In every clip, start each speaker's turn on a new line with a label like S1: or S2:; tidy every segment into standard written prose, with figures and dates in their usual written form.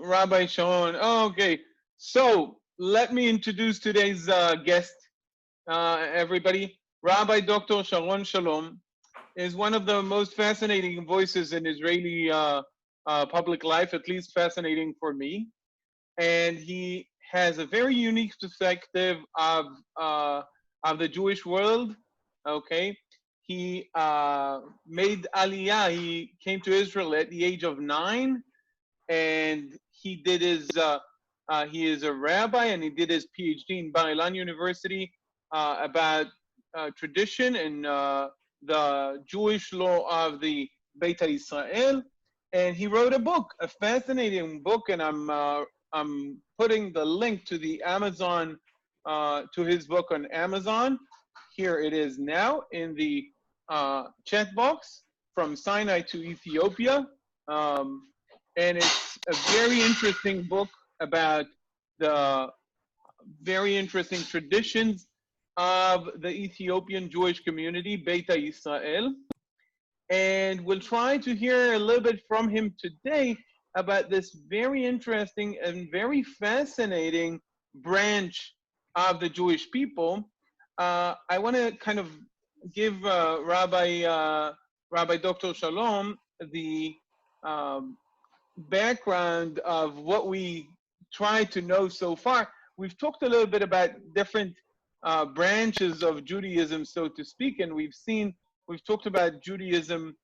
S1: Rabbi Sharon. Okay, so let me introduce today's guest, everybody. Rabbi Dr. Sharon Shalom is one of the most fascinating voices in Israeli public life, at least fascinating for me. And he has a very unique perspective of the Jewish world. Okay, he made Aliyah. He came to Israel at the age of 9, and he did his. He is a rabbi, and he did his Ph.D. in Ilan University about tradition and the Jewish law of the Beit Israel. And he wrote a book, a fascinating book, and I'm putting the link to the Amazon, to his book on Amazon. Here it is now in the chat box, From Sinai to Ethiopia. And it's a very interesting book about the very interesting traditions of the Ethiopian Jewish community, Beit Israel. And we'll try to hear a little bit from him today about this very interesting and very fascinating branch of the Jewish people. I want to kind of give Rabbi Dr. Shalom the background of what we tried to know so far. We've talked a little bit about different branches of Judaism, so to speak, and we've talked about Judaism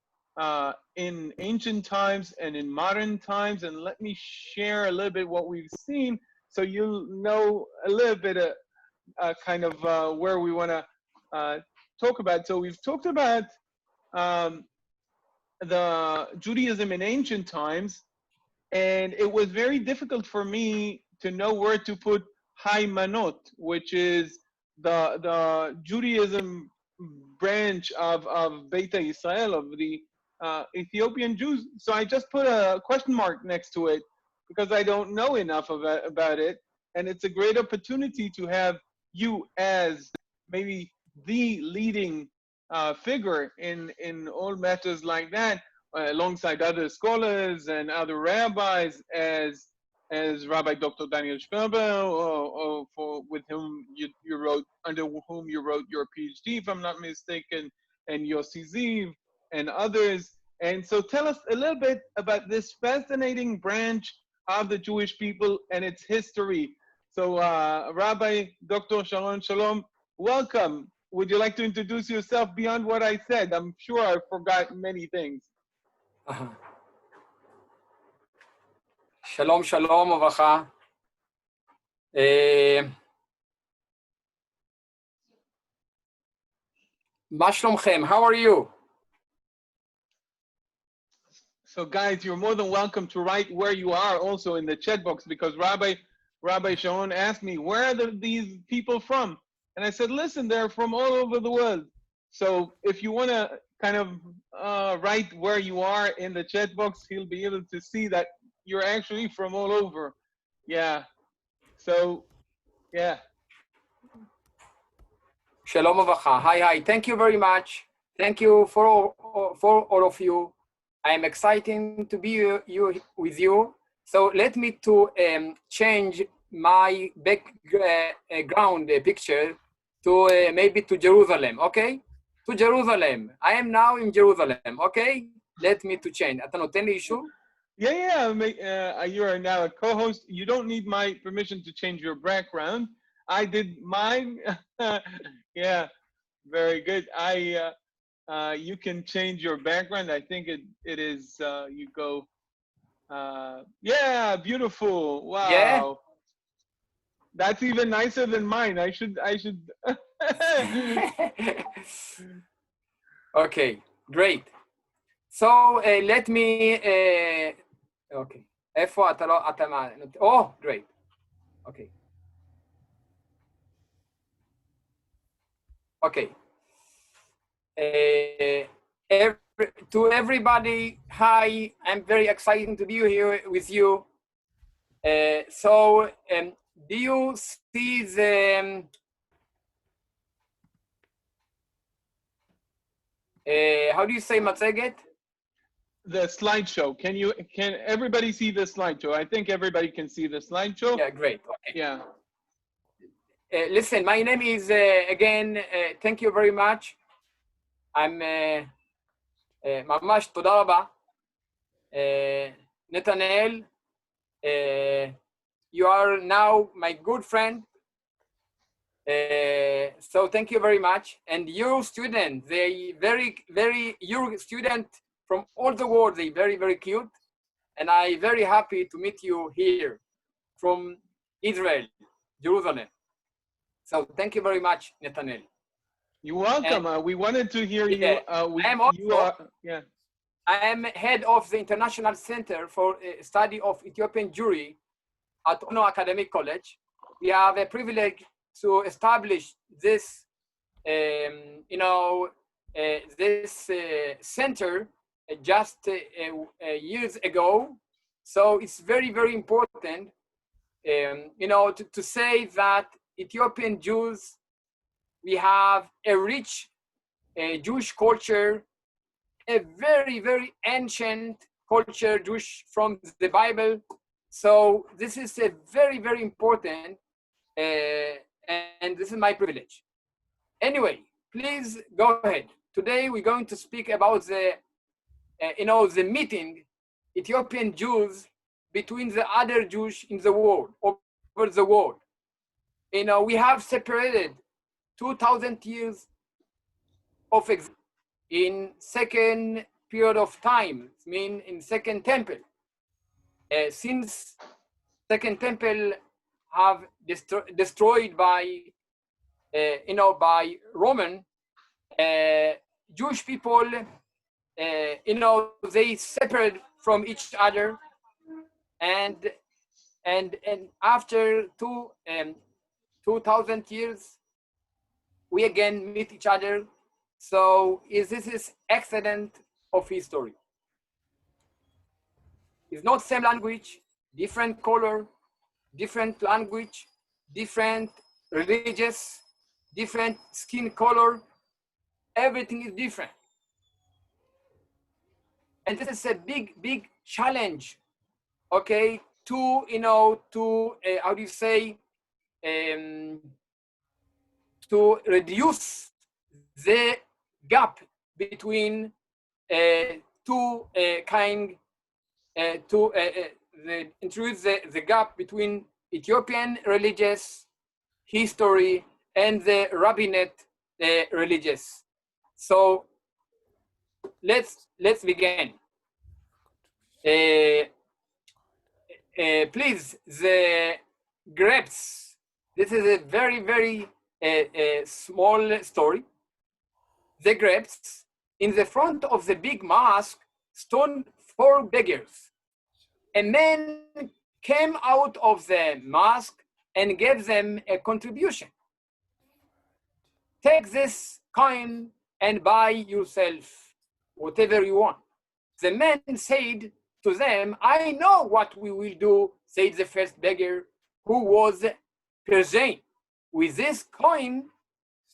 S1: in ancient times and in modern times, and let me share a little bit what we've seen so you'll know a little bit of kind of where we want to talk about. So we've talked about the Judaism in ancient times, and it was very difficult for me to know where to put Haymanot, which is the Judaism branch of Beit Israel, of the Ethiopian Jews. So I just put a question mark next to it because I don't know enough about it. And it's a great opportunity to have you as maybe the leading figure in all matters like that, alongside other scholars and other rabbis, as Rabbi Dr. Daniel Sperber, with whom you wrote, under whom you wrote your PhD, if I'm not mistaken, and Yossi Ziv and others. And so tell us a little bit about this fascinating branch of the Jewish people and its history. So Rabbi Dr. Sharon Shalom, welcome. Would you like to introduce yourself beyond what I said? I'm sure I forgot many things.
S2: Shalom, shalom, uvracha. Ma shlomchem, how are you?
S1: So guys, you're more than welcome to write where you are also in the chat box, because Rabbi Sharon asked me, where are these people from? And I said, listen, they're from all over the world. So if you want to kind of write where you are in the chat box, he'll be able to see that you're actually from all over. Yeah. So, yeah.
S2: Shalom uvracha. Hi. Thank you very much. Thank you for all of you. I am excited to be with you. So let me to change my background picture to maybe to Jerusalem, okay? To Jerusalem. I am now in Jerusalem, okay? Let me to change. אתה נותן לי אישור?
S1: Yeah. You are now a co-host. You don't need my permission to change your background. I did mine. Yeah, very good. You can change your background. I think it is, you go, yeah, beautiful. Wow.
S2: Yeah?
S1: That's even nicer than mine. I should.
S2: Okay, great. So let me, okay. איפה אתה לא, אתה מה, oh, great. Okay. Okay. To everybody, hi, I'm very excited to be here with you. So, do you see the, how do you say מצגת?
S1: the slideshow. Can everybody see the slideshow? I think everybody can see the slideshow.
S2: Yeah, great. Okay.
S1: Yeah.
S2: Listen, my name is, again, thank you very much. I'm ממש תודה רבה. Nathaniel, you are now my good friend. So thank you very much. And your student, your student from all the world, they very, very cute. And I'm very happy to meet you here from Israel, Jerusalem. So thank you very much, Nathaniel.
S1: You're welcome. We wanted to hear you.
S2: Yeah, I am head of the International Center for Study of Ethiopian Jewry at Ono Academic College. We have a privilege to establish this, this center just years ago. So it's very, very important, to say that Ethiopian Jews, we have a rich Jewish culture, a very, very ancient culture, Jewish from the Bible. So this is a very, very important, and this is my privilege. Anyway, please go ahead. Today we're going to speak about the, the meeting Ethiopian Jews between the other Jews in the world, over the world. We have separated 2,000 years of in second period of time, in Second Temple. Since Second Temple have destroyed by, by Roman, Jewish people, they separate from each other, and after 2,000 years, we again meet each other. So this is accident of history. It's not same language, different color, different language, different religious, different skin color. Everything is different. And this is a big, big challenge, okay, to, how do you say, to reduce the gap between introduce the gap between Ethiopian religious history and the rabbinate religious. So let's begin. Please, the grapes. This is a very, very small story. The grapes, in the front of the big mosque, stood 4 beggars. A man came out of the mosque and gave them a contribution. Take this coin and buy yourself whatever you want. The man said to them, I know what we will do, said the first beggar, who was Persian. With this coin,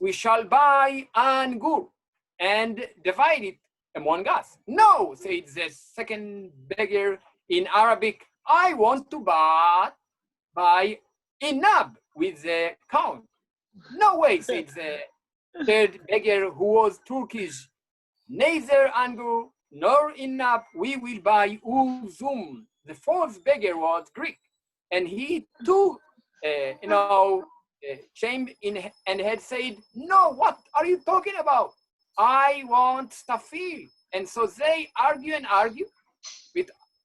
S2: we shall buy angur and divide it among us. No, said the second beggar in Arabic, I want to buy inab with the coin. No way, said the third beggar, who was Turkish. Neither angur nor inab, we will buy uzum. The fourth beggar was Greek, and he too, shame in and had said, no, what are you talking about? I want stafil. And so they argue and argue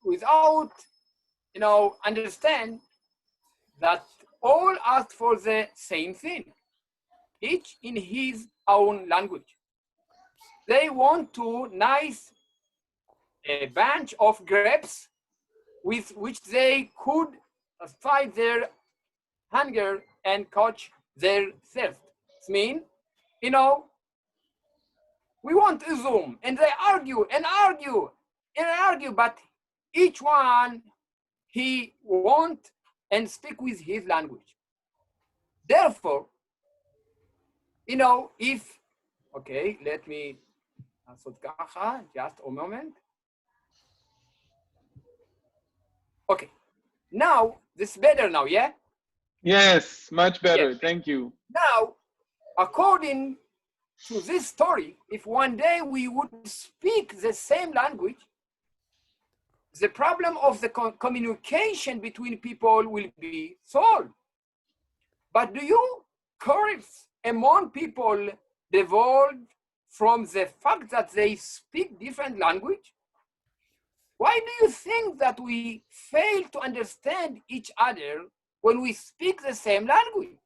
S2: without, understand that all asked for the same thing, each in his own language. They want to nice a bunch of grapes with which they could fight their hunger and quench their thirst. It means, we want uzum, and they argue and argue and argue, but each one he want and speak with his language. Therefore, if, okay, let me, just a moment. Okay. Now, this is better now, yeah?
S1: Yes, much better.
S2: Yes.
S1: Thank you.
S2: Now, according to this story, if one day we would speak the same language, the problem of the communication between people will be solved. But do you quarrels among people devolved from the fact that they speak different language? Why do you think that we fail to understand each other when we speak the same language?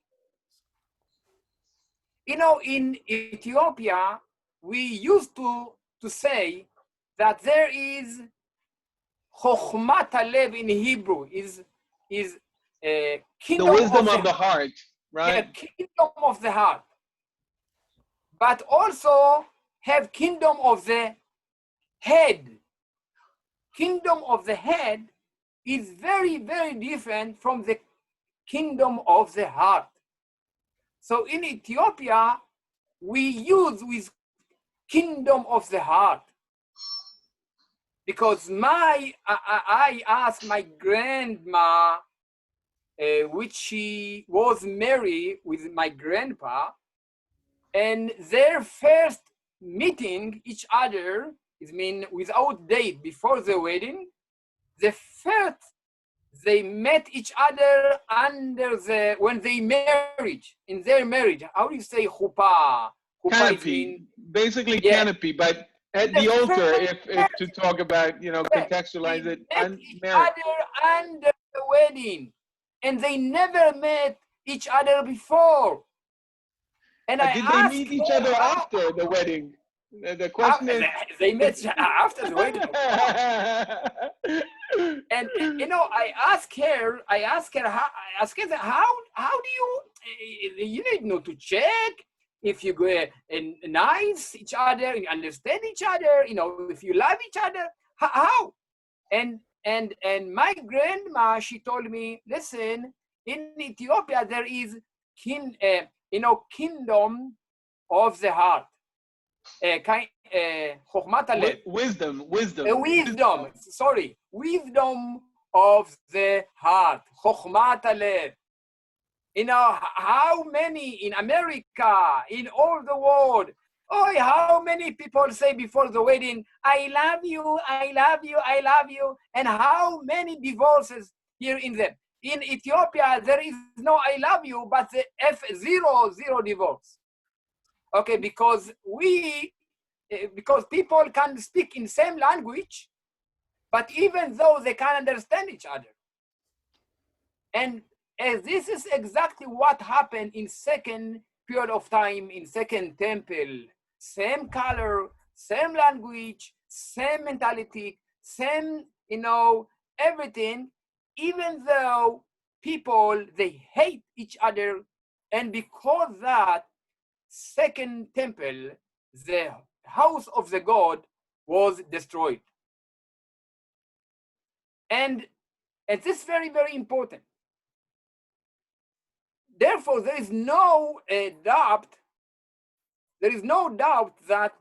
S2: You know, in Ethiopia, we used to say that there is Chokhmat Alev in Hebrew, is
S1: The
S2: kingdom
S1: wisdom
S2: of
S1: of the heart, right?
S2: kingdom of the heart, but also have kingdom of the head. Kingdom of the head is very, very different from the kingdom of the heart. So in Ethiopia, we use with kingdom of the heart because I asked my grandma, which she was married with my grandpa, and their first meeting each other, I mean, without date before the wedding, the first they met each other under when they married, in their marriage. How do you say chuppah?
S1: Canopy, basically
S2: yeah.
S1: canopy, but at the altar, if to talk about, you know, contextualize it,
S2: met each
S1: unmarried.
S2: other under the wedding, and they never met each other before. And I
S1: Did they
S2: asked
S1: meet each other after the wedding? The question is,
S2: they met after the wedding, of course. And you know, I asked her how do you need not to check if you go nice each other, you understand each other, you know, if you love each other, how? And my grandma, she told me, listen, in Ethiopia there is kingdom of the heart.
S1: wisdom.
S2: Wisdom, sorry, wisdom of the heart. Chokhmat Alev. You know, how many in America, in all the world, oh, how many people say before the wedding, I love you, I love you, I love you, and how many divorces here in them. In Ethiopia, there is no I love you, but the zero divorce. Okay, because people can speak in same language, but even though they can't understand each other. And this is exactly what happened in second period of time, in second temple. Same color, same language, same mentality, same, you know, everything, even though people, they hate each other. And because that second temple, the house of the God was destroyed. And this is very, very important. Therefore, there is no doubt that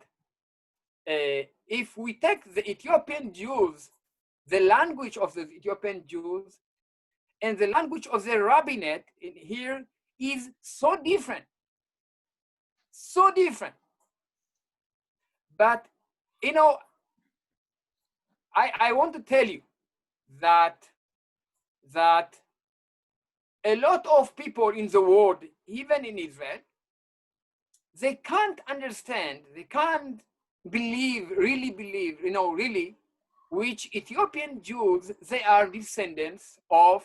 S2: if we take the Ethiopian Jews, the language of the Ethiopian Jews and the language of the rabbinate in here is so different. So different. But, you know, I want to tell you that a lot of people in the world, even in Israel, they can't understand, they can't really believe, you know, really, which Ethiopian Jews, they are descendants of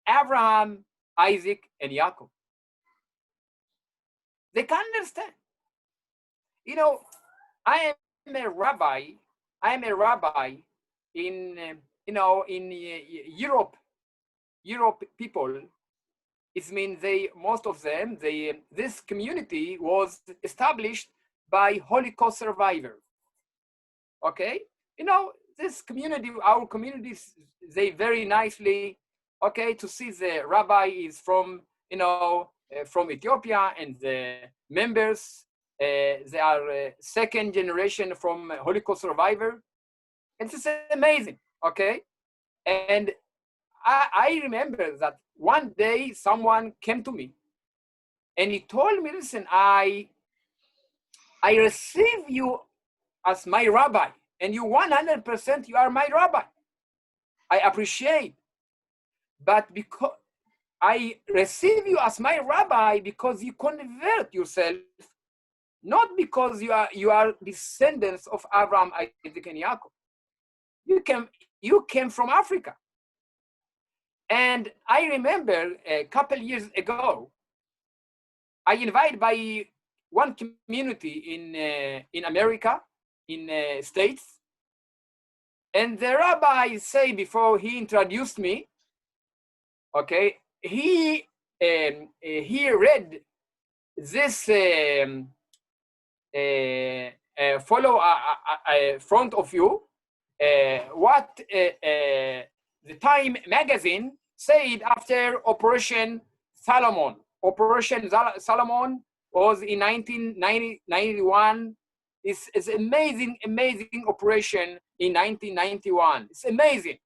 S2: Abraham, Isaac, and Jacob. They can't understand. You know, I am a rabbi in, you know, in Europe people. It means most of them, this community was established by Holocaust survivors. Okay, you know, this community, our communities, they very nicely, okay, to see the rabbi is from, you know, from Ethiopia, and the members, they are second generation from Holocaust survivor. And it's amazing, okay? And I remember that one day someone came to me and he told me, listen, I receive you as my rabbi, and you 100% you are my rabbi. I appreciate, but because I receive you as my rabbi because you convert yourself, not because you are descendants of Abraham, Isaac, and Jacob. You came from Africa. And I remember a couple years ago, I invited by one community in America, in States, and the rabbi say before he introduced me, okay, he read this follow front of you what the Time magazine said after Operation Solomon. Operation Solomon was in 1991. It's amazing operation in 1991. It's amazing.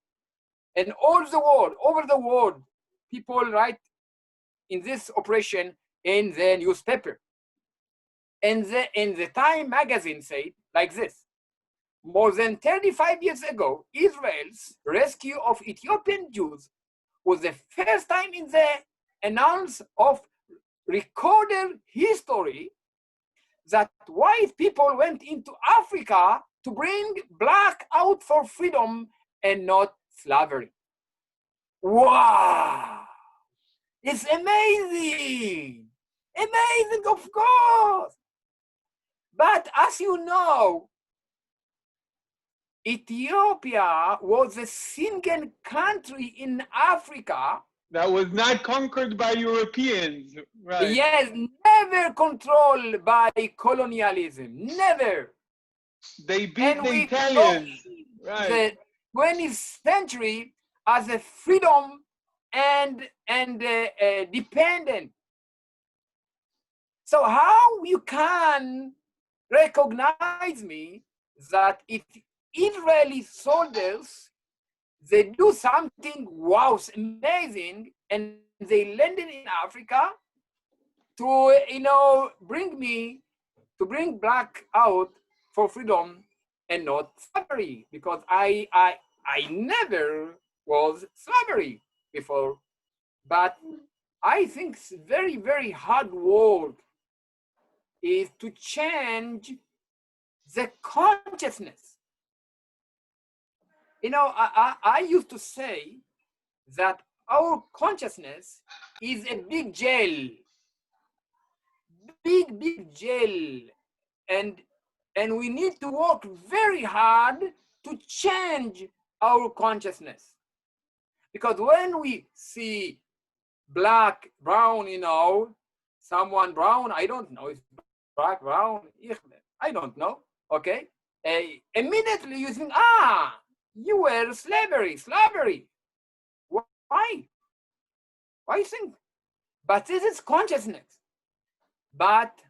S2: And all the world, over the world, people write in this operation in the newspaper. And the Time magazine said like this: more than 35 years ago, Israel's rescue of Ethiopian Jews was the first time in the annals of recorded history that white people went into Africa to bring black out for freedom and not slavery. Wow! It's amazing! Amazing, of course! But as you know, Ethiopia was a single country in Africa
S1: that was not conquered by Europeans, right?
S2: Yes, never controlled by colonialism, never.
S1: They beat
S2: And
S1: the
S2: we
S1: Italians, right?
S2: The 20th century as a freedom and dependent. So how you can recognize me that if Israeli soldiers, they do something wow, amazing, and they landed in Africa to bring black out for freedom and not slavery, because I never was slavery before. But I think it's very, very hard work is to change the consciousness. I used to say that our consciousness is a big jail, big jail, and we need to work very hard to change our consciousness. Because when we see black, brown, someone brown, I don't know, it's black, brown, I don't know, okay? Immediately you think, you were slavery. Why? Why you think? But this is consciousness. But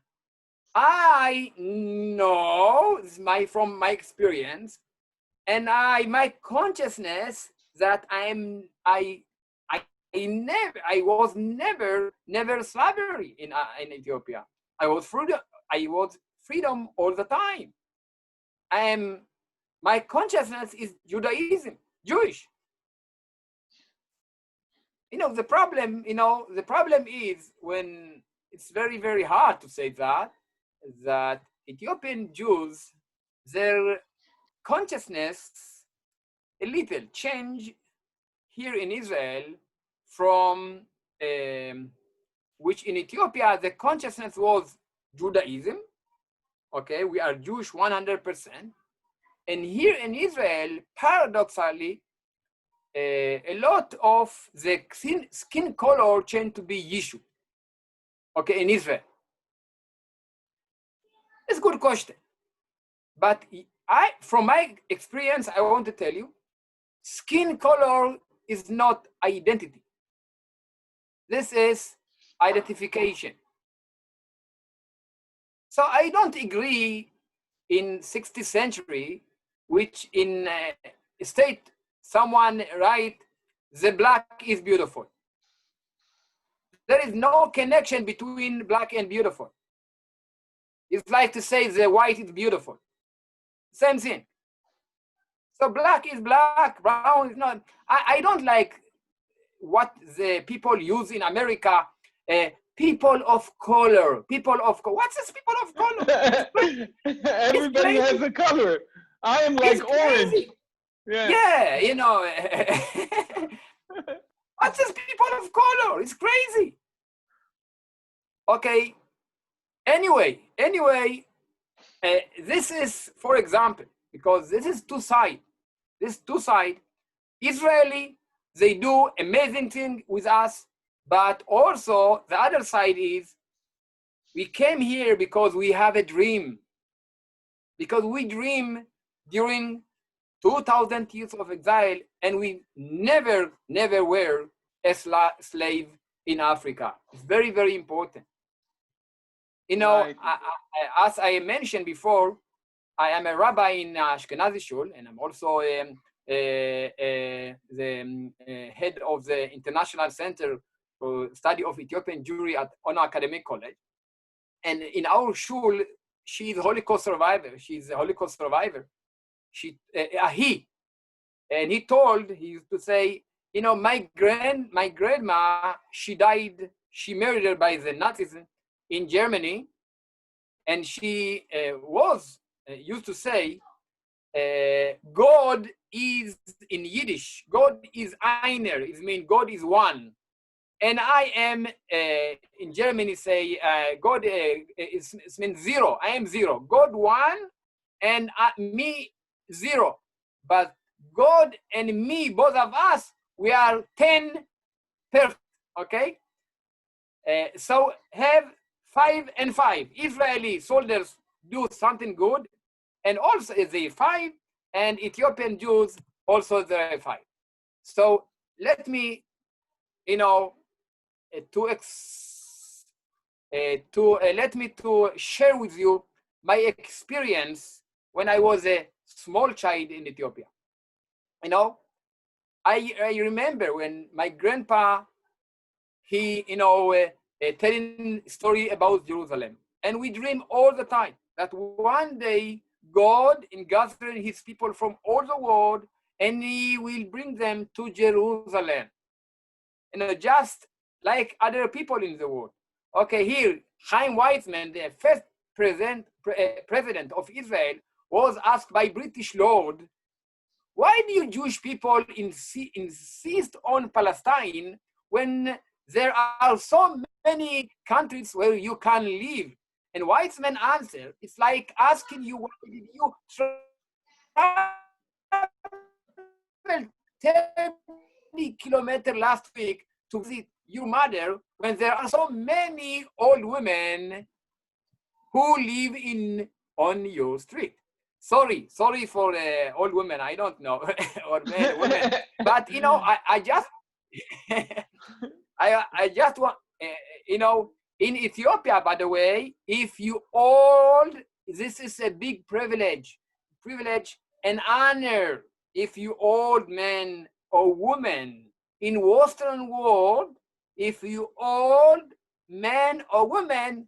S2: I know from my experience, and my consciousness that I was never slavery in Ethiopia. I was freedom all the time. My consciousness is Judaism, Jewish. The problem is when it's very, very hard to say that Ethiopian Jews, their consciousness a little change here in Israel from which in Ethiopia the consciousness was Judaism. Okay, we are Jewish 100%. And here in Israel, paradoxically, a lot of the skin color changed to be Yishu. Okay, in Israel. It's a good question. But from my experience, I want to tell you, skin color is not identity. This is identification. So I don't agree in 60th century, which in a state, someone write the black is beautiful. There is no connection between black and beautiful. It's like to say the white is beautiful. Same thing. So black is black, brown is not. I don't like what the people use in America. People of color. People of color. What's this people of color?
S1: Everybody has a color. I am like orange.
S2: Yeah, you know. What's this people of color? It's crazy. Okay. Anyway, this is, for example, because this is two sides. This two sides. Israeli, they do amazing thing with us, but also the other side is we came here because we have a dream. Because we dream during 2,000 years of exile, and we never were a slave in Africa. It's very, very important. You know,
S1: Right.
S2: as I mentioned before, I am a rabbi in Ashkenazi Shul, and I'm also the head of the International Center for Study of Ethiopian Jewry at Ona Academic College. And in our shul, she's a Holocaust survivor. She's a Holocaust survivor. And he used to say, you know, my grandma, she died, she murdered by the Nazis in Germany, and she used to say, God is, in Yiddish, God is einer, it means God is one. And I am, in Germany say, God means zero, I am zero. God one, and me zero. But God and me, both of us, we are 10 perfect, okay? So have 5 and 5. Israeli soldiers do something good, and also they 5, and Ethiopian Jews also they 5. So let me, you know, let me to share with you my experience when I was a small child in Ethiopia. You know, I remember when my grandpa, he, you know, telling story about Jerusalem. And we dream all the time that one day God is gathering his people from all the world, and he will bring them to Jerusalem. You know, just like other people in the world. Okay, here, Chaim Weizmann, the first president of Israel, was asked by British Lord, why do you Jewish people insist on Palestine when there are so many countries where you can live? And Weizmann answered, it's like asking you, why did you travel 30 kilometers last week to visit your mother when there are so many old women who live on your street? Sorry for old women, I don't know, or men, women, but you know, I just, I just want, you know, in Ethiopia, by the way, if you old, this is a big privilege and honor. If you old man or woman in Western world, if you old man or woman,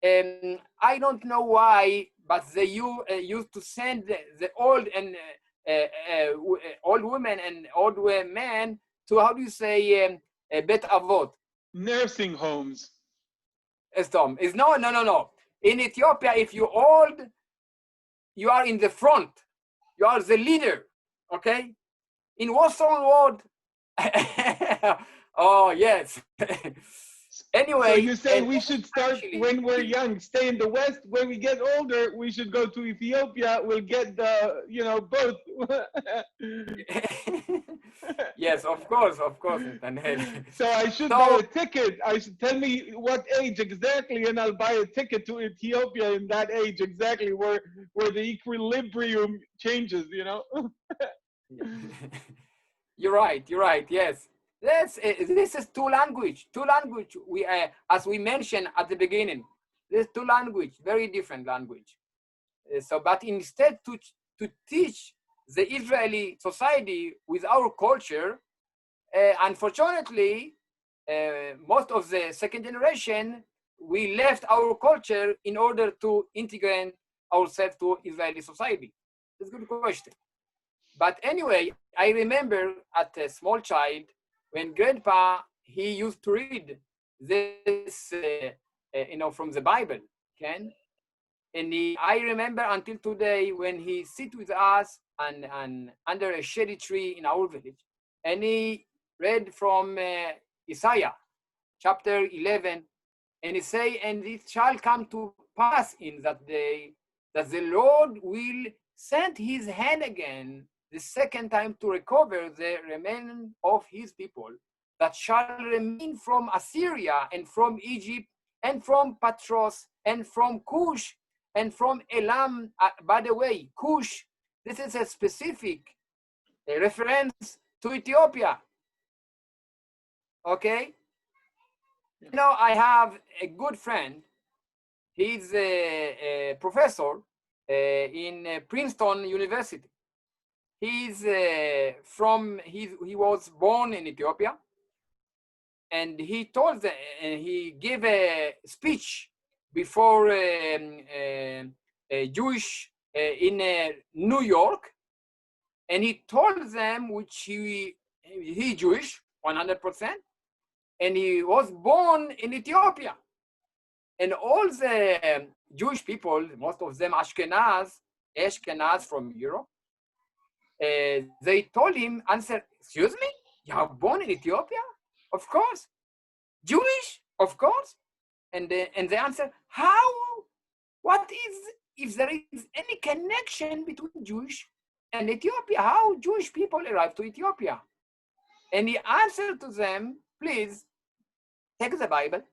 S2: I don't know why, but they used to send the old and old women and old men to, how do you say, Bet Avot?
S1: Nursing homes.
S2: Tom, is no. In Ethiopia, if you're old, you are in the front. You are the leader, okay? In Western world, oh yes. Anyway,
S1: so you say we should start when we're young, stay in the West. When we get older, we should go to Ethiopia. We'll get the, you know, both.
S2: Yes, of course, Nathaniel.
S1: So I should buy a ticket. I should tell me what age exactly, and I'll buy a ticket to Ethiopia in that age exactly, where the equilibrium changes. You know.
S2: You're right. Yes. This is two language. We, as we mentioned at the beginning, there's two language, very different language. So, but instead to teach the Israeli society with our culture, Unfortunately, most of the second generation, we left our culture in order to integrate ourselves to Israeli society. That's a good question. But anyway, I remember at a small child, when grandpa, he used to read this, from the Bible, okay? And I remember until today when he sit with us and under a shady tree in our village, and he read from Isaiah, chapter 11, and he say, and it shall come to pass in that day that the Lord will send his hand again the second time to recover the remnant of his people that shall remain from Assyria and from Egypt and from Patros and from Cush and from Elam. By the way, Cush, this is a specific reference to Ethiopia. Okay? You know, I have a good friend. He's a professor in Princeton University. He's he was born in Ethiopia, and he told he gave a speech before a Jewish in New York, and he told them, which he Jewish 100%, and he was born in Ethiopia. And all the Jewish people, most of them Ashkenaz from Europe, they told him, answer, excuse me, you are born in Ethiopia? Of course. Jewish? Of course. And they answer, how? What is, if there is any connection between Jewish and Ethiopia? How Jewish people arrived to Ethiopia? And he answered to them, please, take the Bible.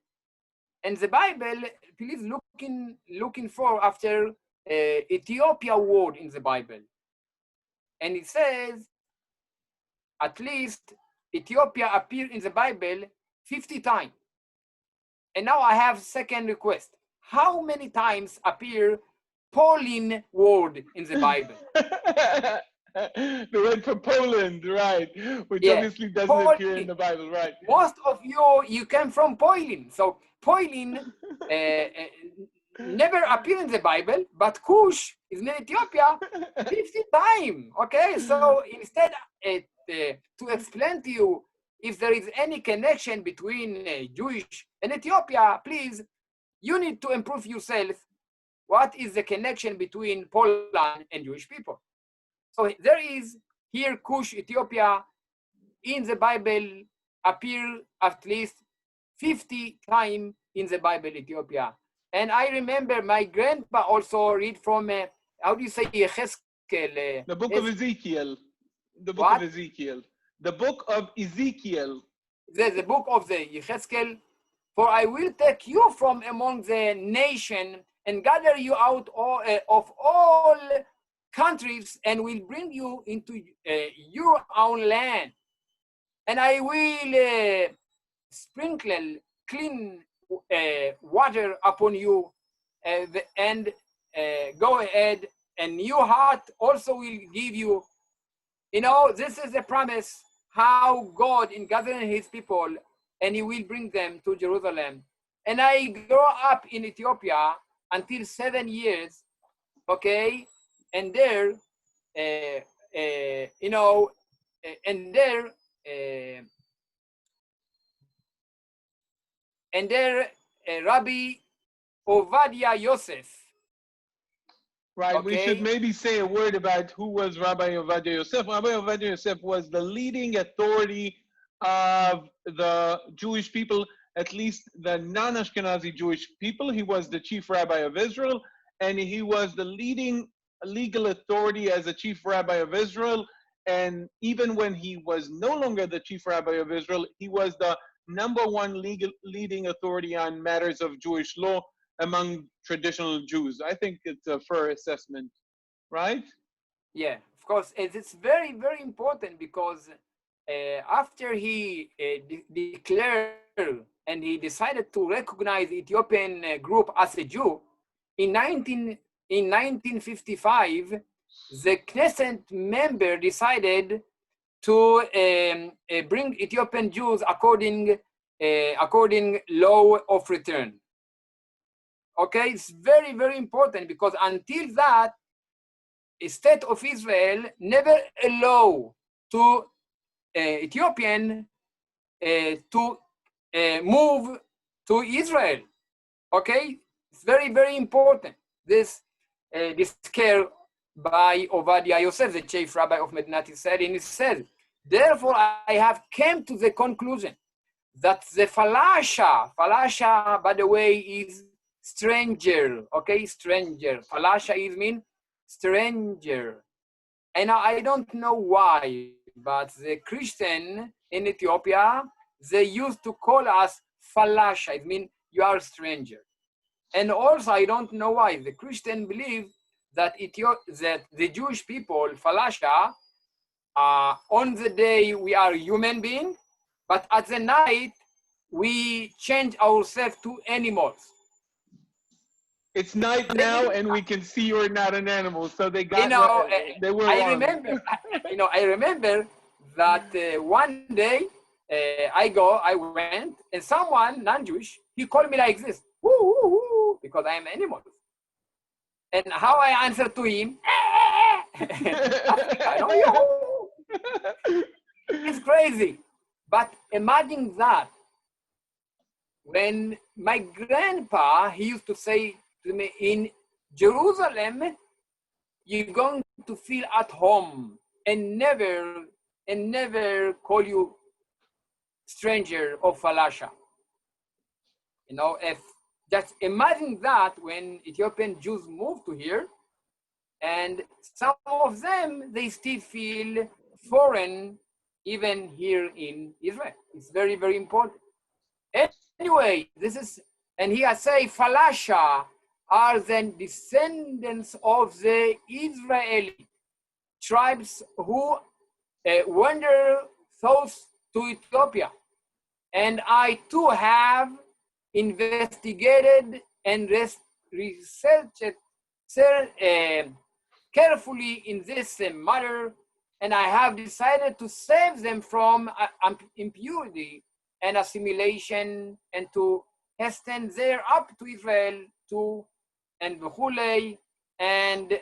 S2: And the Bible, please looking for after Ethiopia word in the Bible. And it says, at least Ethiopia appeared in the Bible 50 times. And now I have second request. How many times appear Pauline word in the Bible?
S1: The word for Poland, right, which obviously doesn't appear in the Bible, right?
S2: Most of you came from Poland. So Poland never appeared in the Bible, but Cush is in Ethiopia 50 times. Okay, so instead to explain to you if there is any connection between Jewish and Ethiopia, please, you need to improve yourself. What is the connection between Poland and Jewish people? So there is here Cush, Ethiopia, in the Bible appear at least 50 times in the Bible, Ethiopia. And I remember my grandpa also read from, how do you say, Yecheskel?
S1: The book of Ezekiel. The book of Ezekiel. The book of Ezekiel.
S2: The book of the Yecheskel. For I will take you from among the nation and gather you out of all countries and will bring you into your own land. And I will sprinkle clean water upon you and go ahead, and your heart also will give you. You know, this is the promise how God in gathering his people, and he will bring them to Jerusalem. And I grew up in Ethiopia until 7 years, okay? And there, you know, and there Rabbi Ovadia Yosef.
S1: Right,
S2: okay?
S1: We should maybe say a word about who was Rabbi Ovadia Yosef. Rabbi Ovadia Yosef was the leading authority of the Jewish people, at least the non-Ashkenazi Jewish people. He was the chief rabbi of Israel, and he was the leading legal authority as a chief rabbi of Israel. And even when he was no longer the chief rabbi of Israel, he was the #1 leading authority on matters of Jewish law among traditional Jews. I think it's a fair assessment, right?
S2: Yeah, of course. It's very, very important because after he declared and he decided to recognize the Ethiopian group as a Jew, in 1955, the Knesset member decided to bring Ethiopian Jews according law of return. Okay, it's very, very important because until that, a state of Israel never allow to Ethiopian to move to Israel. Okay, it's very, very important. This care by Ovadia Yosef, the chief rabbi of Medinat Israel, and he said, therefore I have came to the conclusion that the falasha, by the way, is stranger, okay, stranger. Falasha is mean stranger. And I don't know why, but the Christian in Ethiopia, they used to call us falasha, it means you are a stranger. And also, I don't know why, the Christian believe that that the Jewish people, falasha, on the day we are human being, but at the night, we change ourselves to animals.
S1: It's night now, and we can see you're not an animal. So they got. They were
S2: I
S1: wrong.
S2: remember. I remember that one day I went, and someone non-Jewish, he called me like this, woo, woo, woo, because I am an animal. And how I answered to him, I know you. It's crazy. But imagine that. When my grandpa, he used to say to me, in Jerusalem, you're going to feel at home and never call you stranger or falasha. You know, if just imagine that when Ethiopian Jews moved to here, and some of them, they still feel foreign even here in Israel. It's very, very important. Anyway, this is, and here I say falasha are then descendants of the Israeli tribes who wander south to Ethiopia. And I too have investigated and researched carefully in this matter, and I have decided to save them from impurity and assimilation, and to hasten their up to Israel to and V'chulei and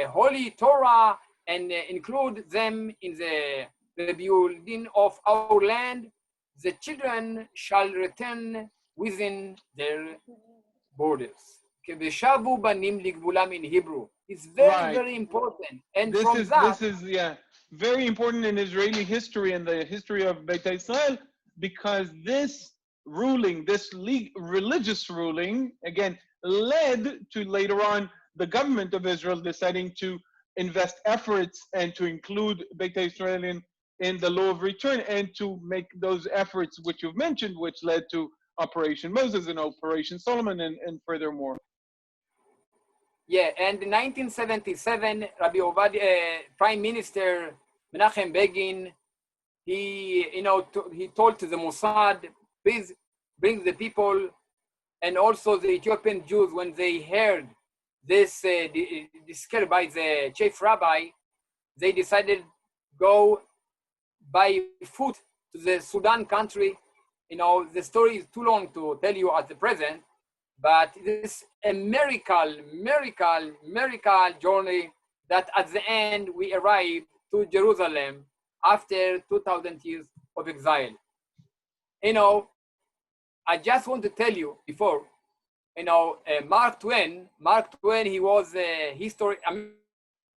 S2: Holy Torah, and include them in the rebuilding of our land. The children shall return within their borders. Keveshavu banim ligvulam in Hebrew. It's very, very important. And
S1: this is very important in Israeli history and the history of Beit Israel, because this ruling, this religious ruling, again, led to later on the government of Israel deciding to invest efforts and to include Beit Israel in the law of return, and to make those efforts which you've mentioned, which led to Operation Moses and Operation Solomon and furthermore.
S2: Yeah, and in 1977, Rabbi Ovadia, Prime Minister Menachem Begin, he told to the Mossad, please bring the people, and also the Ethiopian Jews, when they heard this scare by the chief rabbi, they decided go by foot to the Sudan country. You know, the story is too long to tell you at the present, but this a miracle journey that at the end we arrived to Jerusalem after 2,000 years of exile. You know, I just want to tell you before, you know, Mark Twain, he was a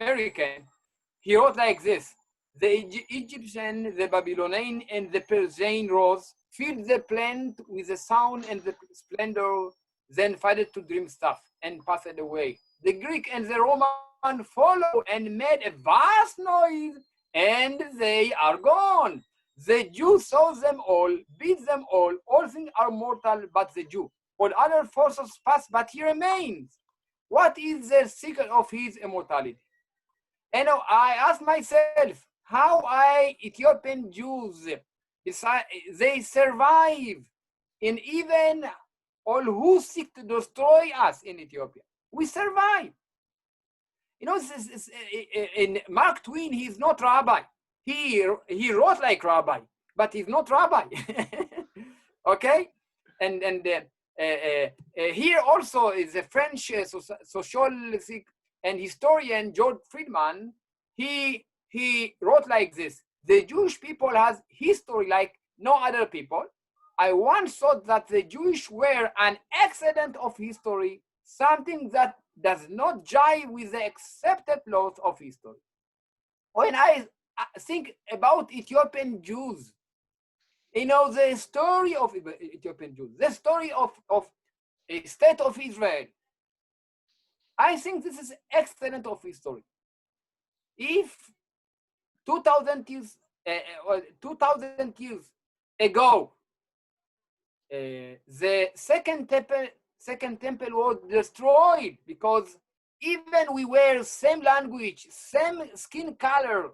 S2: American. He wrote like this: the Egyptian, the Babylonian, and the Persian rose, filled the plant with the sound and the splendor, then faded to dream stuff and passed away. The Greek and the Roman followed and made a vast noise, and they are gone. The Jew saw them all, beat them all things are mortal but the Jew. All other forces pass, but he remains. What is the secret of his immortality? And I ask myself, how Ethiopian Jews, they survive in even all who seek to destroy us in Ethiopia. We survive. You know, in Mark Twain, he's not rabbi. he wrote like rabbi, but he's not rabbi. Okay, and here also is a French sociologist and historian George Friedman. He wrote like this: the Jewish people has history like no other people. I once thought that the Jewish were an accident of history, something that does not jive with the accepted laws of history. When I think about Ethiopian Jews, you know, the story of Ethiopian Jews, the story of a state of Israel, I think this is excellent of history. If 2,000 years, 2,000 years ago, the second temple was destroyed because even we wear same language, same skin color,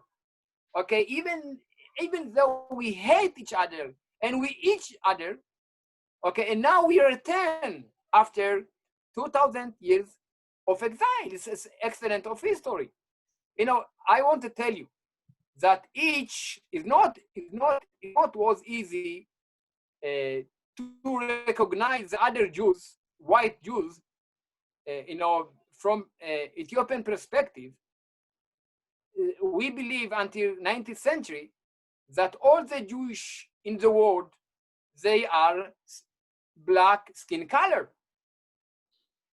S2: okay, even though we hate each other and we eat each other, okay, and now we return after 2,000 years of exile. This is excellent of history. You know, I want to tell you that each is not was easy to recognize the other Jews, white Jews, you know, from Ethiopian perspective. We believe until 19th century that all the Jewish in the world, they are black skin color.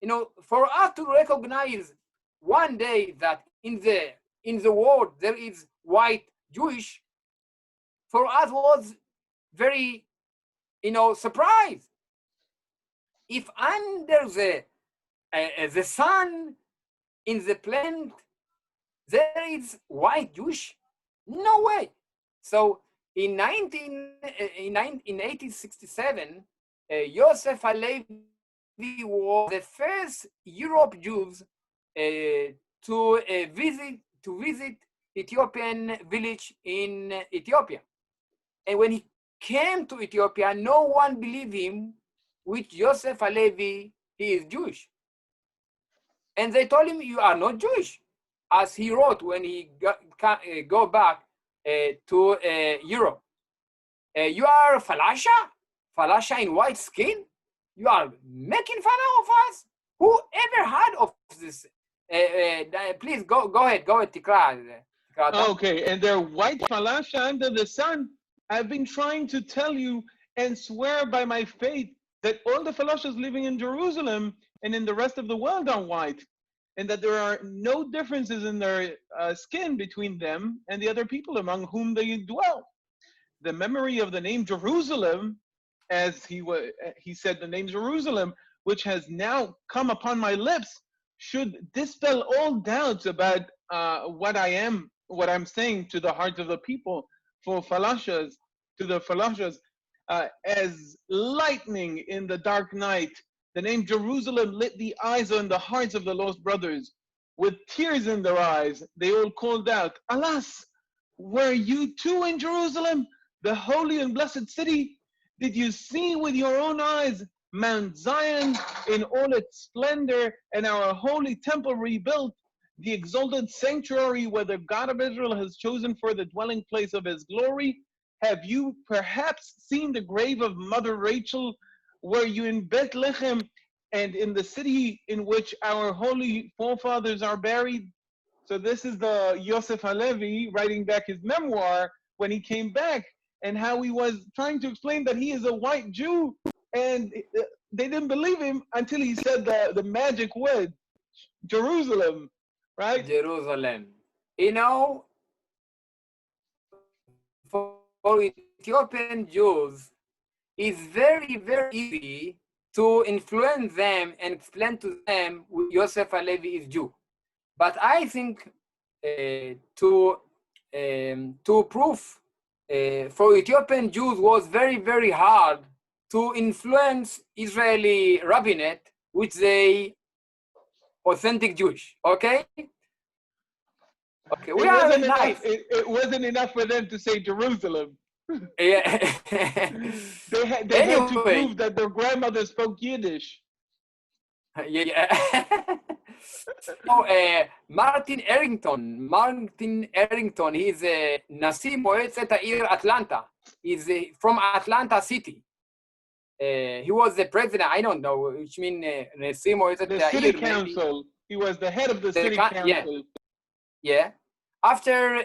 S2: You know, for us to recognize one day that in the world there is white Jewish, for us was very, you know, surprise. If under the sun in the planet there is white Jewish, no way. So in 1867, Yosef Halevi was the first Europe Jews to visit Ethiopian village in Ethiopia. And when he came to Ethiopia, no one believed him, which Yosef Halevi, he is Jewish. And they told him, you are not Jewish, as he wrote when he go back to Europe. You are Falasha in white skin? You are making fun of us? Who ever heard of this? Please go ahead, Tikra.
S1: Okay, and they're white falasha under the sun. I've been trying to tell you and swear by my faith that all the falashas living in Jerusalem and in the rest of the world are white, and that there are no differences in their skin between them and the other people among whom they dwell. The memory of the name Jerusalem, as he said, the name Jerusalem, which has now come upon my lips, should dispel all doubts about what I'm saying to the heart of the people. For falashas, to the falashas, as lightning in the dark night, the name Jerusalem lit the eyes and the hearts of the lost brothers. With tears in their eyes, they all called out, "Alas, were you too in Jerusalem, the holy and blessed city? Did you see with your own eyes Mount Zion in all its splendor and our holy temple rebuilt, the exalted sanctuary where the God of Israel has chosen for the dwelling place of his glory? Have you perhaps seen the grave of Mother Rachel? Were you in Bethlehem and in the city in which our holy forefathers are buried?" So this is the Yosef Halevi writing back his memoir when he came back, and how he was trying to explain that he is a white Jew, and they didn't believe him until he said the magic word, Jerusalem, right?
S2: Jerusalem. You know, for Ethiopian Jews, it's very, very easy to influence them and explain to them Yosef Halevi is Jew. But I think to prove for Ethiopian Jews was very, very hard to influence Israeli rabbinate, which they authentic Jewish. Okay. Okay, we are nice.
S1: It wasn't enough for them to say Jerusalem.
S2: Yeah.
S1: They had to prove that their grandmother spoke Yiddish.
S2: Yeah. So, Martin Errington, he's Nasi Moetzet Ha'ir Atlanta. He's from Atlanta City. He was the president, I don't know, which means Nasi Moetzet
S1: The
S2: Ha'ir.
S1: city council. He was the head of the city council.
S2: Yeah. After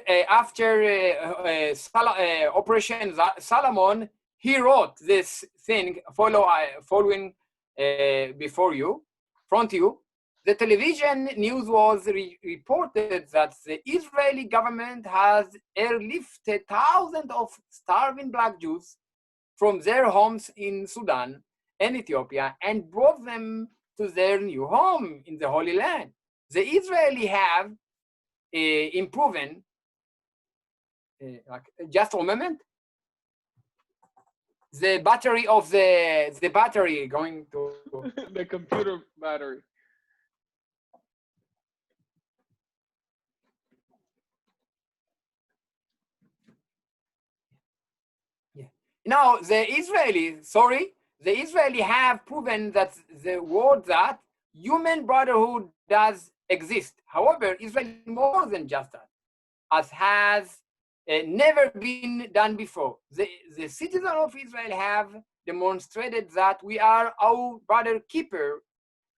S2: Operation Solomon, he wrote this thing following before you, front you. The television news was reported that the Israeli government has airlifted thousands of starving Black Jews from their homes in Sudan and Ethiopia and brought them to their new home in the Holy Land. The Israeli have improving, just a moment, the battery of the battery going to
S1: the computer battery.
S2: Yeah. Now the Israeli have proven that the word that human brotherhood does exist. However, Israel is more than just that, as has never been done before. The citizens of Israel have demonstrated that we are our brother keeper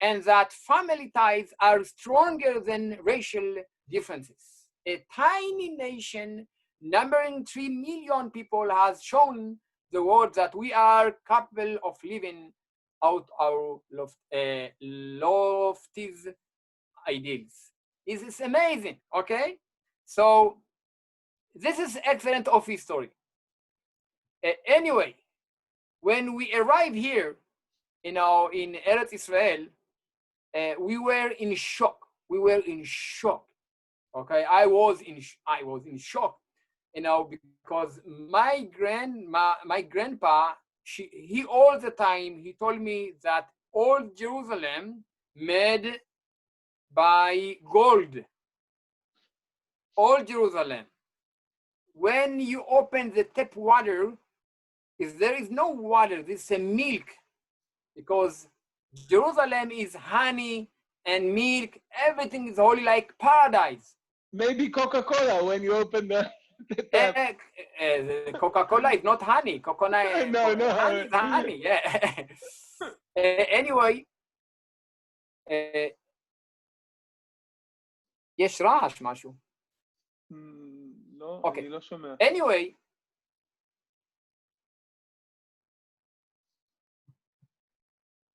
S2: and that family ties are stronger than racial differences. A tiny nation numbering 3 million people has shown the world that we are capable of living out our lofty ideals. This is amazing, okay? So this is excellent of history. Anyway, when we arrive here, in Eretz Israel, we were in shock. We were in shock. Okay, I was in shock, because my grandpa, he all the time he told me that all Jerusalem made by gold. All Jerusalem. When you open the tap water, if there is no water, this is a milk, because Jerusalem is honey and milk. Everything is holy, like paradise.
S1: Maybe Coca-Cola when you open the tap.
S2: Coca-Cola is not honey. Coconut,
S1: no.
S2: Honey is honey, yeah. Anyway, יש רעש משהו.
S1: לא,
S2: Okay.
S1: אני לא שומע.
S2: Anyway,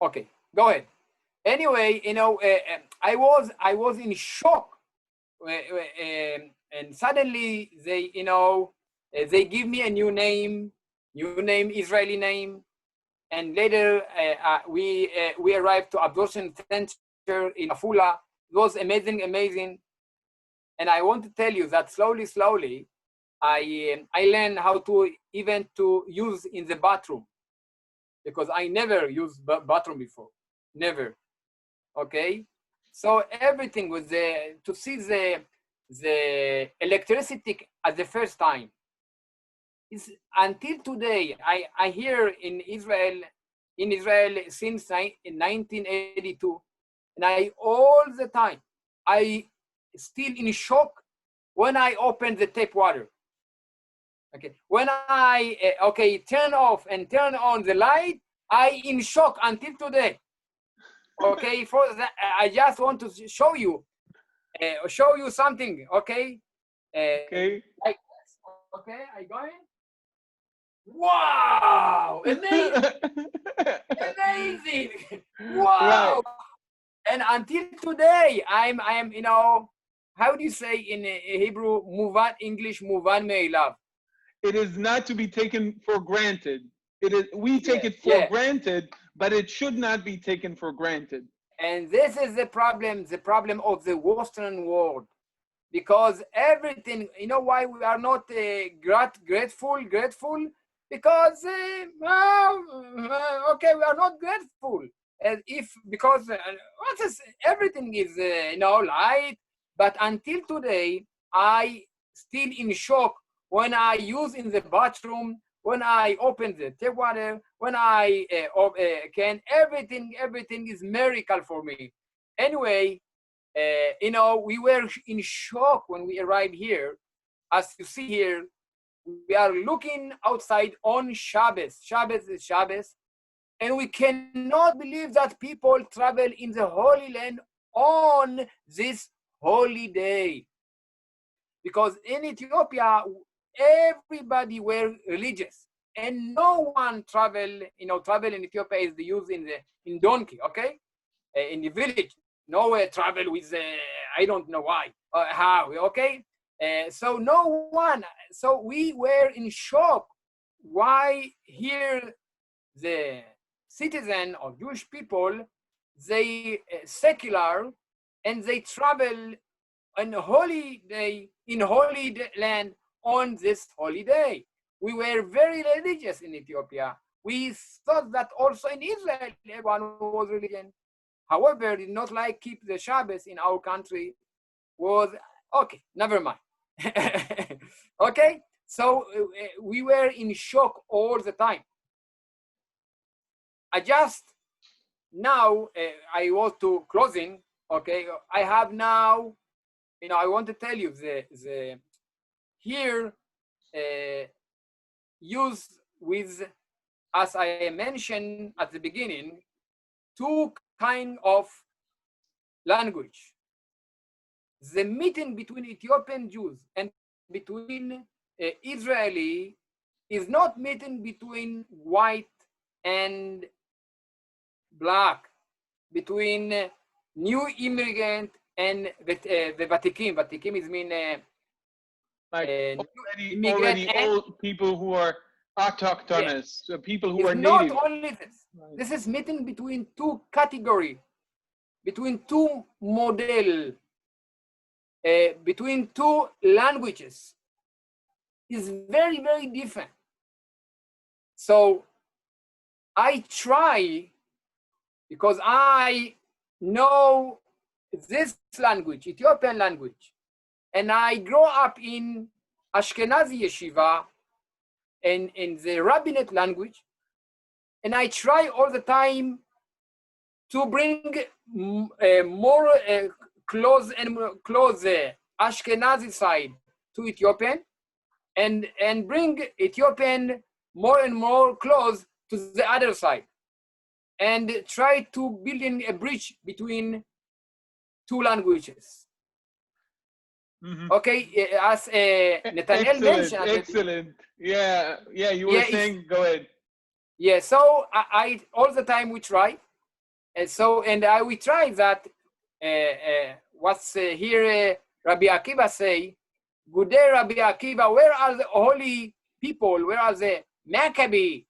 S2: okay, go ahead. Anyway, I was in shock, and suddenly they, they give me a new name, Israeli name, and later we arrived to Absorption Center in Afula. It was amazing. And I want to tell you that slowly, I learned how to even to use in the bathroom, because I never used bathroom before, never. Okay, so everything was to see the electricity at the first time. Until today, I hear in Israel since 1982, and all the time I still in shock when I open the tap water. Okay, when I turn off and turn on the light, I in shock until today. Okay, for that I just want to show you something. Okay.
S1: Okay.
S2: Like this. Okay, I go in. Wow! Amazing! Wow! Right. And until today, I'm how do you say in Hebrew, muvan, English, muvan me'elav?
S1: It is not to be taken for granted. We take it for granted, but it should not be taken for granted.
S2: And this is the problem of the Western world, because everything, why we are not grateful? Because, we are not grateful. Because everything is, light, but until today, I still in shock when I use in the bathroom, when I open the tap water, when I everything is miracle for me. Anyway, You know, we were in shock when we arrived here. As you see here, we are looking outside on Shabbos. Shabbos is Shabbos. And we cannot believe that people travel in the Holy Land on this holy day. Because in Ethiopia, everybody were religious. And no one travel, you know, travel in Ethiopia is the use in donkey, okay? In the village. Nowhere travel with, I don't know why, how, okay? So no one, so we were in shock. Why here the citizen or Jewish people, they secular and they travel on holy day, in holy land on this holy day. We were very religious in Ethiopia. We thought that also in Israel, everyone was religious. However, did not like keep the Shabbos in our country was, okay, never mind. Okay, so we were in shock all the time. I just now, I was to closing, okay, I have now, you know, I want to tell you the here used with, as I mentioned at the beginning, two kind of language. The meeting between Ethiopian Jews and between Israeli is not meeting between white and black, between new immigrant and the Vatikim. Vatikim is mean
S1: Like
S2: immigrant
S1: already
S2: and,
S1: old people who are autochthonous, so people who are
S2: it's not
S1: native.
S2: only this. This is meeting between two category, between two model, between two languages. Is very, very different. So I try, because I know this language, Ethiopian language, and I grow up in Ashkenazi yeshiva and in the rabbinate language, and I try all the time to bring more close Ashkenazi side to Ethiopian, and bring Ethiopian more and more close to the other side, and try to build in a bridge between two languages.
S1: Mm-hmm.
S2: Okay, as Nathaniel mentioned.
S1: Excellent. Yeah, you were saying, go ahead.
S2: Yeah, so I all the time we try, and so we try that. What's here Rabbi Akiva say? Good day, Rabbi Akiva. Where are the holy people? Where are the Maccabee?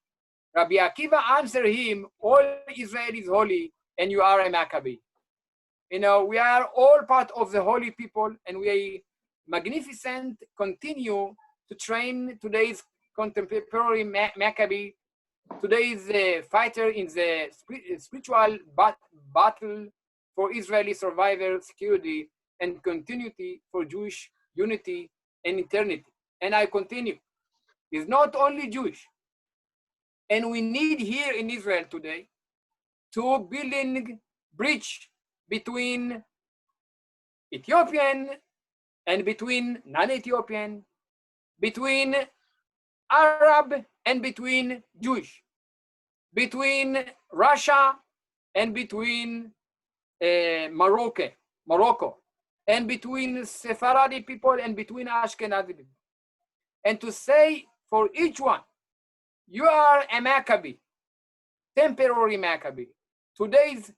S2: Rabbi Akiva answered him, all Israel is holy, and you are a Maccabee. You know, we are all part of the holy people, and we magnificent continue to train today's contemporary Maccabee, today's fighter in the spiritual battle for Israeli survival, security, and continuity for Jewish unity and eternity. And I continue. It's not only Jewish. And we need here in Israel today to build a bridge between Ethiopian and between non-Ethiopian, between Arab and between Jewish, between Russia and between Morocco, and between Sephardi people and between Ashkenazi people. And to say for each one, you are a Maccabee, temporary Maccabee. Today's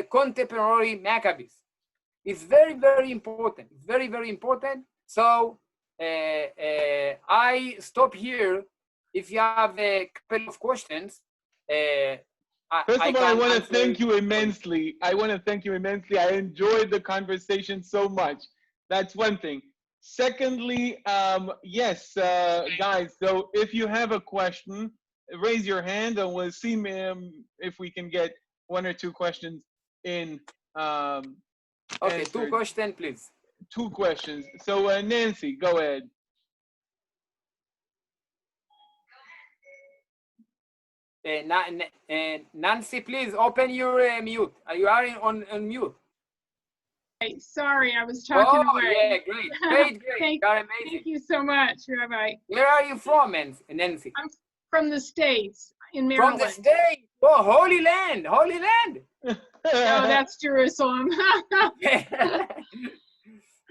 S2: contemporary Maccabees is very, very important. It's very, very important. So I stop here. If you have a couple of questions,
S1: First of all, I want to thank you immensely. I enjoyed the conversation so much. That's one thing. Secondly, yes, guys, so if you have a question, raise your hand and we'll see if we can get one or two questions in.
S2: Okay,
S1: answered.
S2: 2 questions, please.
S1: 2 questions. So Nancy, go ahead.
S2: Nancy, please open your mute. You are on mute.
S3: Sorry, I was talking away.
S2: Yeah, great. You're amazing.
S3: Thank you so much, Rabbi.
S2: Where are you from, Nancy?
S3: I'm from the States, in Maryland.
S2: From the States. Oh, Holy Land.
S3: No, that's Jerusalem.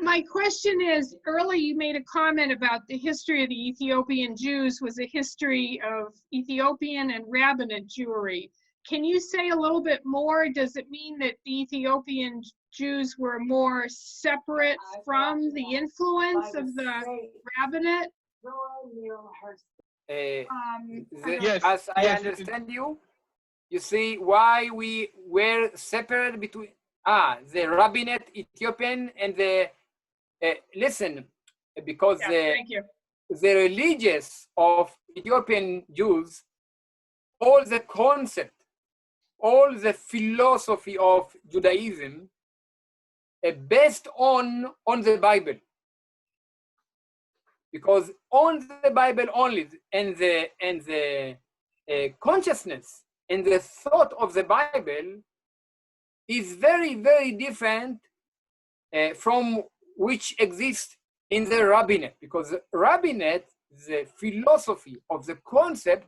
S3: My question is, earlier you made a comment about the history of the Ethiopian Jews was a history of Ethiopian and rabbinic Jewry. Can you say a little bit more? Does it mean that the Ethiopian Jews were more separate from the influence of the rabbinate?
S1: Yes,
S2: as I
S1: yes.
S2: understand you, you see why we were separate between the rabbinate Ethiopian and the listen, because
S3: thank you.
S2: the religious of Ethiopian Jews, all the concept, all the philosophy of Judaism based on the Bible. Because on the Bible only, and the consciousness and the thought of the Bible is very, very different from which exists in the rabbinate. Because rabbinate, the philosophy of the concept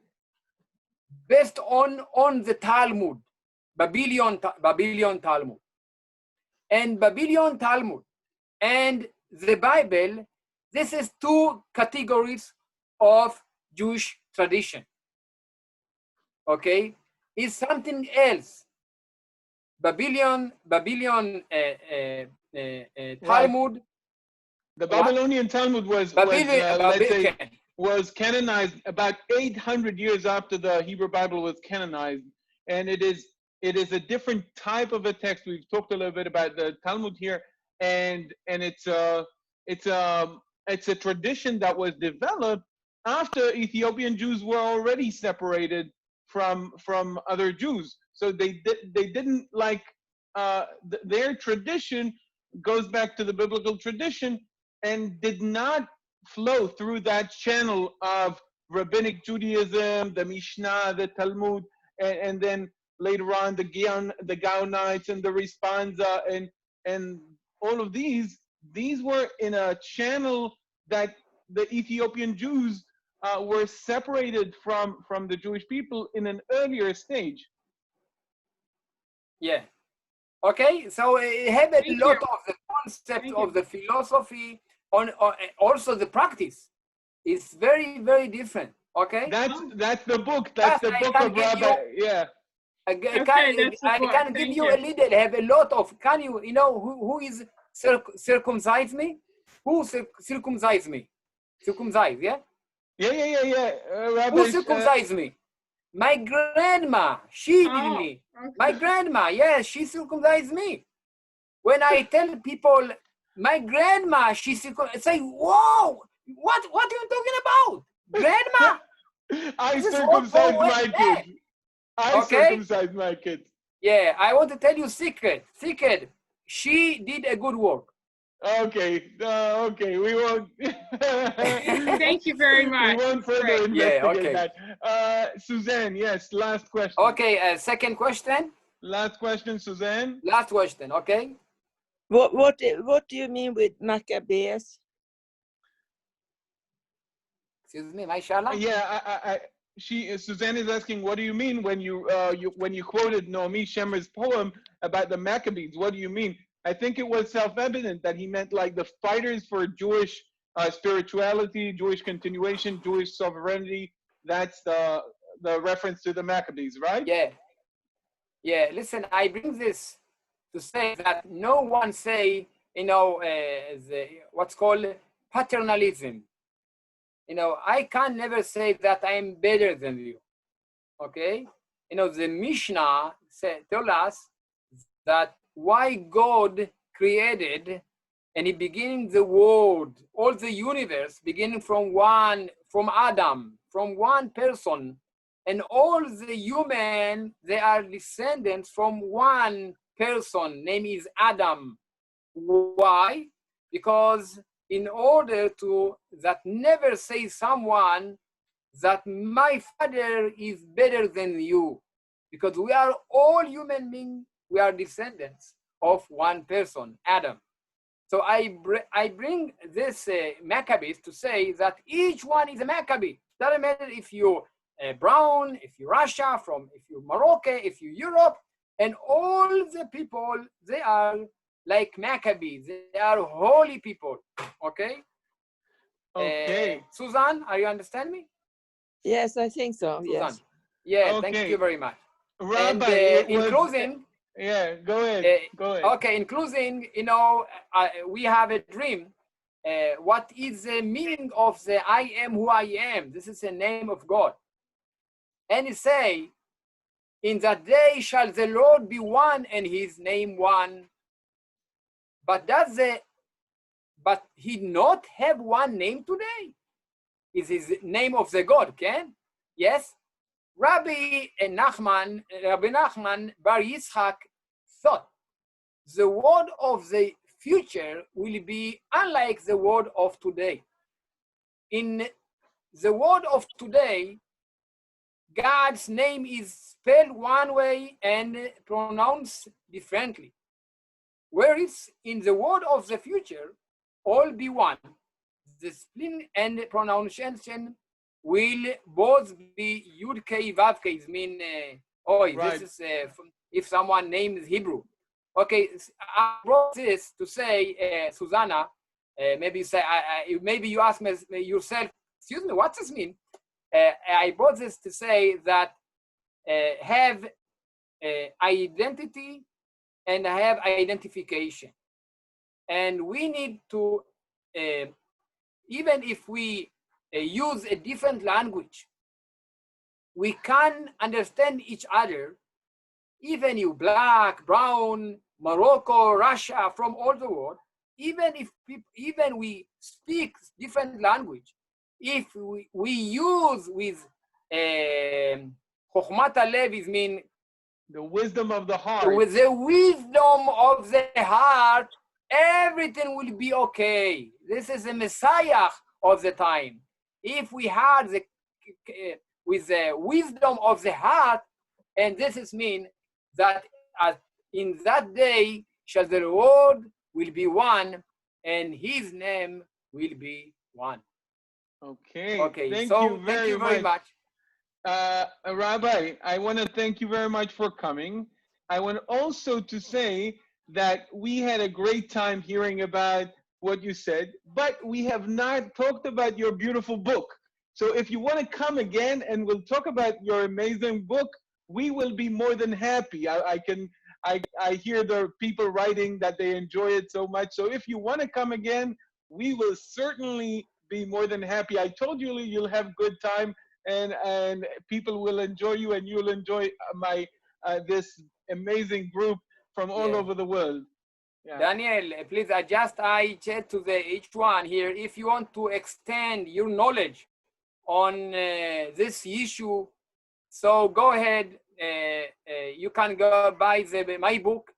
S2: based on the Talmud, Babylon Talmud. And Babylon Talmud and the Bible, this is two categories of Jewish tradition. Okay, is something else. Babylon Talmud.
S1: The Babylonian Talmud was canonized about 800 years after the Hebrew Bible was canonized, and it is a different type of a text. We've talked a little bit about the Talmud here, and it's a tradition that was developed after Ethiopian Jews were already separated from other Jews. So they didn't like their tradition goes back to the biblical tradition and did not flow through that channel of rabbinic Judaism, the Mishnah, the Talmud, and then later on the Gaonites and the Responsa and all of these were in a channel that the Ethiopian Jews were separated from the Jewish people in an earlier stage.
S2: Yeah. Okay, so it had a lot of the concept of the philosophy on also the practice. It's very, very different. Okay.
S1: That's the book. That's the book of Rabbi. Yeah.
S2: I can give you a little. Have a lot of. Can you know who is circumcise me? Who circumcise me? Circumcise, yeah.
S1: Yeah. Rabbi,
S2: who circumcised me? My grandma. She did me.
S3: Okay.
S2: My grandma. Yes, she circumcised me. When I tell people my grandma, she say, "Whoa, what are you talking about, grandma?"
S1: I circumcised my kids. I circumcised my kids.
S2: Yeah, I want to tell you secret. She did a good work.
S1: Okay, we won't.
S3: Thank you very much.
S1: We won't further investigate that. Suzanne, yes, last question.
S2: Okay, second question.
S1: Last question, Suzanne.
S2: Last question, okay.
S4: What do you mean with Maccabees?
S2: Excuse me, Mashallah.
S1: Yeah, Suzanne is asking, what do you mean when you quoted Naomi Shemer's poem about the Maccabees? What do you mean? I think it was self-evident that he meant like the fighters for Jewish spirituality, Jewish continuation, Jewish sovereignty. That's the reference to the Maccabees, right?
S2: Yeah. Listen, I bring this to say that no one say, what's called paternalism. I can never say that I am better than you. Okay? The Mishnah tell us that why God created and he began the world, all the universe, beginning from Adam, from one person, and all the human, they are descendants from one person, name is Adam. Why? Because in order to that never say someone that my father is better than you, because we are all human beings, we are descendants of one person, Adam. So I bring this Maccabees to say that each one is a Maccabee. Doesn't matter if you're brown, if you're Russia, if you're Morocco, if you're Europe, and all the people, they are like Maccabees. They are holy people. Okay.
S1: Okay.
S2: Susan, are you understand me?
S4: Yes, I think so.
S2: Susan.
S4: Yes.
S2: Yeah.
S1: Okay.
S2: Thank you very much.
S1: Rabbi,
S2: And in closing.
S1: Yeah, go ahead. Go ahead.
S2: Okay, in closing, we have a dream. What is the meaning of the I am who I am? This is the name of God. And he say, in that day shall the Lord be one and his name one. But he not have one name today? Is his name of the God, can? Yes? Rabbi Nachman Bar Yitzchak thought the word of the future will be unlike the word of today. In the word of today, God's name is spelled one way and pronounced differently. Whereas in the word of the future, all be one. The spelling and pronunciation will both be Yud K Vav K. Mean,
S1: Right.
S2: This is if someone names Hebrew. Okay, I brought this to say, Susanna, maybe you say, maybe you ask me yourself, excuse me, what does this mean? I brought this to say that have identity and have identification. And we need to, even if we use a different language, we can understand each other, even you black, brown, Morocco, Russia, from all the world, even if we speak different language, if we use with Chokhmat HaLev, is mean
S1: the wisdom of the heart.
S2: With the wisdom of the heart, everything will be okay. This is the Messiah of the time. If we had with the wisdom of the heart, and this is mean that in that day shall the Lord will be one, and his name will be one.
S1: Okay.
S2: Okay.
S1: Thank
S2: So
S1: you
S2: thank you very much.
S1: Rabbi, I want to thank you very much for coming. I want also to say that we had a great time hearing about what you said, but we have not talked about your beautiful book. So if you want to come again and we'll talk about your amazing book, we will be more than happy. I hear the people writing that they enjoy it so much. So if you want to come again, we will certainly be more than happy. I told you you'll have good time, and people will enjoy you, and you'll enjoy this amazing group from all over the world. Yeah.
S2: Daniel, please I chat to each one here. If you want to extend your knowledge on this issue, so go ahead. You can go buy my book,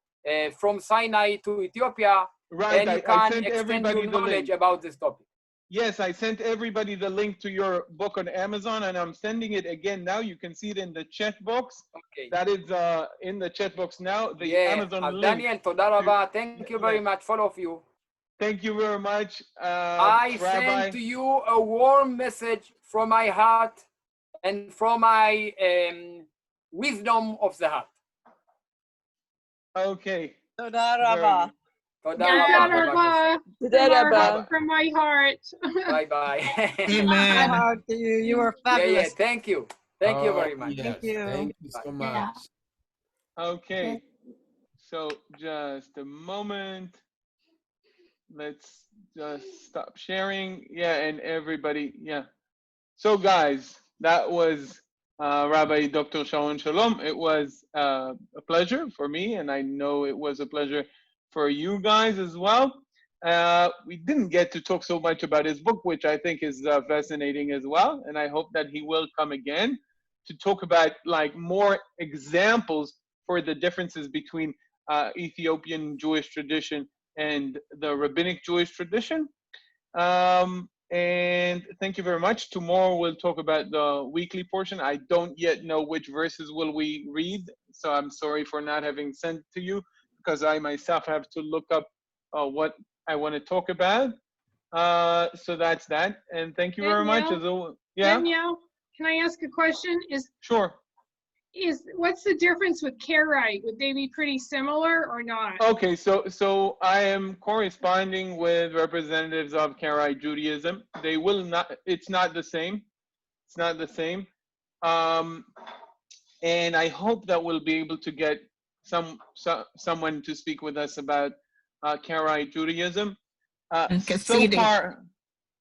S2: From Sinai to Ethiopia,
S1: right.
S2: And you can extend your knowledge about this topic.
S1: Yes, I sent everybody the link to your book on Amazon, and I'm sending it again now. You can see it in the chat box.
S2: Okay.
S1: That is in the chat box now. The Amazon link.
S2: Daniel, toda rabba. Thank you very much, all of you.
S1: Thank you very much,
S2: I
S1: Rabbi.
S2: send to you a warm message from my heart and from my wisdom of the heart.
S1: Okay.
S4: Toda rabba.
S3: From my heart.
S2: Bye-bye.
S5: Amen.
S4: Heart to you. You were fabulous.
S2: Thank you. Thank you very much.
S5: Yes.
S4: Thank you.
S5: Thank you so much.
S1: Okay. So just a moment. Let's just stop sharing. Yeah, and everybody. Yeah. So guys, that was Rabbi Dr. Sharon Shalom. It was a pleasure for me, and I know it was a pleasure for you guys as well. We didn't get to talk so much about his book, which I think is fascinating as well, and I hope that he will come again to talk about like more examples for the differences between Ethiopian Jewish tradition and the rabbinic Jewish tradition. And thank you very much. Tomorrow we'll talk about the weekly portion. I don't yet know which verses will we read, so I'm sorry for not having sent to you, because I myself have to look up what I want to talk about. So that's that. And thank you very much. Yeah,
S3: Danielle, can I ask a question?
S1: sure.
S3: What's the difference with Karaite? Would they be pretty similar or not?
S1: Okay, so I am corresponding with representatives of Karaite Judaism. They will not. It's not the same. It's not the same. And I hope that we'll be able to get someone to speak with us about Karaite Judaism.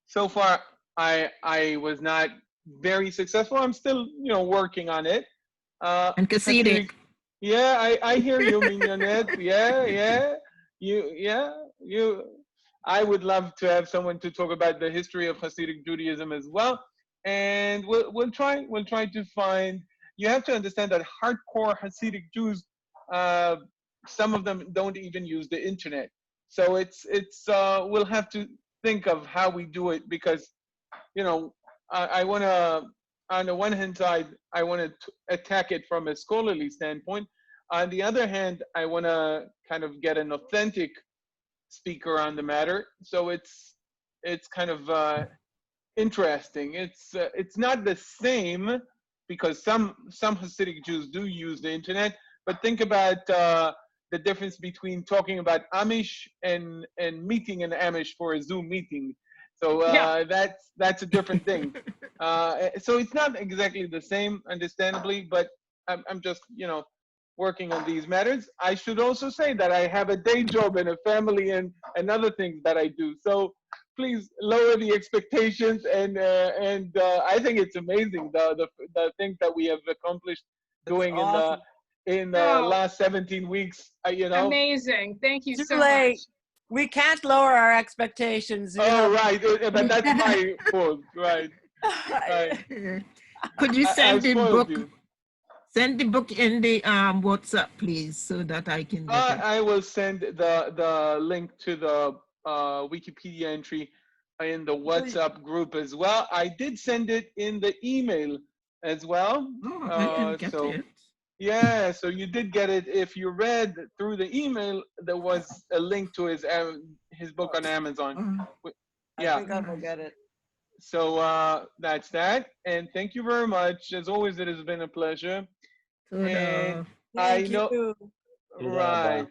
S1: So far, I was not very successful. I'm still, working on it.
S6: And Hasidic.
S1: Yeah, I hear you, Mignonette. I would love to have someone to talk about the history of Hasidic Judaism as well. And we'll try to find. You have to understand that hardcore Hasidic Jews, some of them don't even use the internet. So it's we'll have to think of how we do it, because, I want to, on the one hand side, I want to attack it from a scholarly standpoint. On the other hand, I want to kind of get an authentic speaker on the matter. So it's kind of interesting. It's not the same, because some Hasidic Jews do use the internet, but think about the difference between talking about Amish and meeting an Amish for a Zoom meeting. So that's a different thing. So it's not exactly the same, understandably, but I'm just, working on these matters. I should also say that I have a day job and a family and other things that I do. So please lower the expectations, and I think it's amazing the things that we have accomplished doing
S4: awesome.
S1: in the last 17 weeks.
S3: Amazing. Thank you so
S4: Julie,
S3: much.
S4: we can't lower our expectations.
S1: Oh, right, but that's my fault, right? Right.
S6: Could you
S1: I
S6: send the
S1: spoiled
S6: book?
S1: you.
S6: Send the book in the WhatsApp, please, so that I can get it.
S1: I will send the link to the Wikipedia entry in the WhatsApp group as well. I did send it in the email as well.
S6: Oh, I didn't get it.
S1: Yeah, so you did get it. If you read through the email, there was a link to his book on Amazon.
S4: I think I will get it.
S1: So that's that. And thank you very much. As always, it has been a pleasure. And I know, right.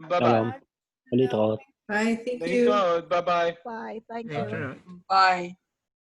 S1: Bye-bye.
S7: Bye, thank you.
S1: Bye-bye.
S4: Bye. Thank
S6: Later.
S4: you. Bye.